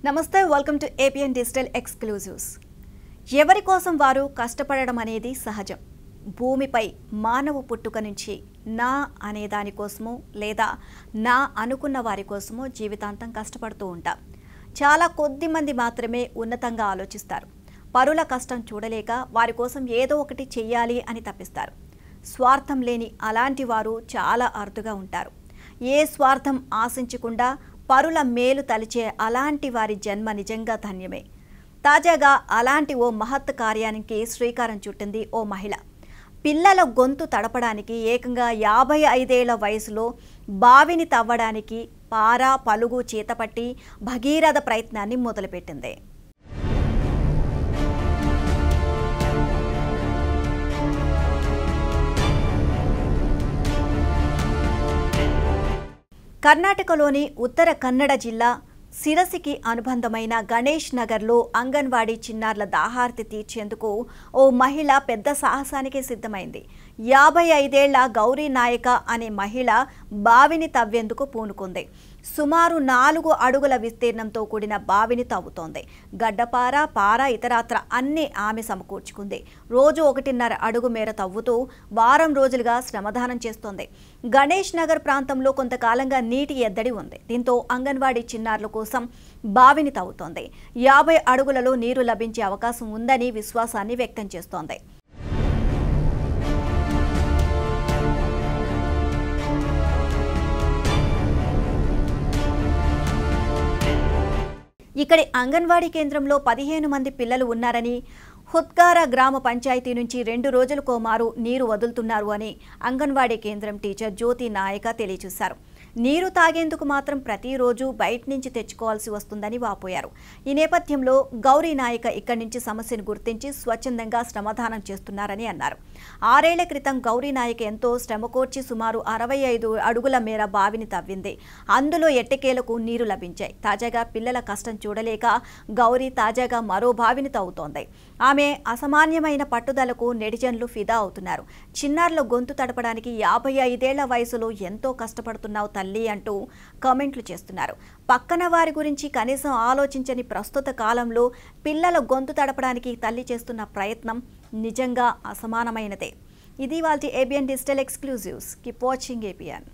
నమస్తే welcome to APN digital exclusives. ఎవరి కోసం వారు కష్టపడడం అనేది సహజం. భూమిపై మానవ పుట్టుక నుంచి నా అనే దానికోసమో లేదా నా అనుకున్న వారి కోసమో జీవితాంతం కష్టపడుతూ ఉంటాం. చాలా కొద్ది మంది మాత్రమే ఉన్నతంగా ఆలోచిస్తారు. పరుల కష్టం చూడలేక వారి కోసం ఏదో ఒకటి చెయ్యాలి అని తప్పిస్తారు. స్వార్థం లేని అలాంటి వారు చాలా అరుదుగా ఉంటారు. ఏ స్వార్థం ఆశించకుండా పరుల మేలు తలిచే అలాంటి వారి జన్మ నిజంగా ధన్యమే. తాజాగా అలాంటి ఓ మహత్ కార్యానికి శ్రీకారం చుట్టింది ఓ మహిళ. పిల్లల గొంతు తడపడానికి ఏకంగా 55 ఏళ్ల వయసులో బావిని తవ్వడానికి పారా పలుగు చేతపట్టి భగీరథ ప్రయత్నాన్ని మొదలుపెట్టింది. కర్ణాటకలోని ఉత్తర కన్నడ జిల్లా సిరసికి అనుబంధమైన గణేష్ నగర్లో అంగన్వాడీ చిన్నారుల దాహార్తి తీర్చేందుకు ఓ మహిళ పెద్ద సాహసానికి సిద్ధమైంది. 55 ఏళ్ల గౌరీ నాయక అనే మహిళ బావిని తవ్వేందుకు పూనుకుంది. సుమారు 4 అడుగుల విస్తీర్ణంతో కూడిన బావిని తవ్వుతోంది. గడ్డపార, పార, ఇతరత్ర అన్ని ఆమె సమకూర్చుకుంది. రోజు 1.5 అడుగు మేర తవ్వుతూ వారం రోజులుగా శ్రమదానం చేస్తోంది. గణేష్ నగర్ ప్రాంతంలో కొంతకాలంగా నీటి ఎద్దడి ఉంది. దీంతో అంగన్వాడీ చిన్నారుల కోసం బావిని తవ్వుతోంది. 50 అడుగులలో నీరు లభించే అవకాశం ఉందని విశ్వాసాన్ని వ్యక్తం చేస్తోంది. ఇక్కడి అంగన్వాడీ కేంద్రంలో 15 మంది పిల్లలు ఉన్నారని, హుత్గార గ్రామ పంచాయతీ నుంచి 2 రోజులకోమారు నీరు వదులుతున్నారు అని అంగన్వాడీ కేంద్రం టీచర్ జ్యోతి నాయక తెలియజేశారు. నీరు తాగేందుకు మాత్రం ప్రతిరోజు బయట నుంచి తెచ్చుకోవాల్సి వస్తుందని వాపోయారు. ఈ నేపథ్యంలో గౌరీ నాయక ఇక్కడి నుంచి సమస్యను గుర్తించి స్వచ్ఛందంగా శ్రమదానం చేస్తున్నారని అన్నారు. 6 ఏళ్ల క్రితం గౌరీ నాయక ఎంతో శ్రమకోర్చి సుమారు 65 అడుగుల మేర బావిని తవ్వింది. అందులో ఎట్టకేలకు నీరు లభించాయి. తాజాగా పిల్లల కష్టం చూడలేక గౌరీ తాజాగా మరో బావిని తవ్వుతోంది. ఆమె అసామాన్యమైన పట్టుదలకు నెటిజన్లు ఫిదా అవుతున్నారు. చిన్నారుల గొంతు తడపడానికి 55 ఏళ్ల వయసులో ఎంతో కష్టపడుతున్నావు తల్లి అంటూ కామెంట్లు చేస్తున్నారు. పక్కన వారి గురించి కనీసం ఆలోచించని ప్రస్తుత కాలంలో పిల్లల గొంతు తడపడానికి తల్లి చేస్తున్న ప్రయత్నం నిజంగా అసమానమైనదే. ఇది వాళ్ళ ABN digital exclusives. Keep watching ABN.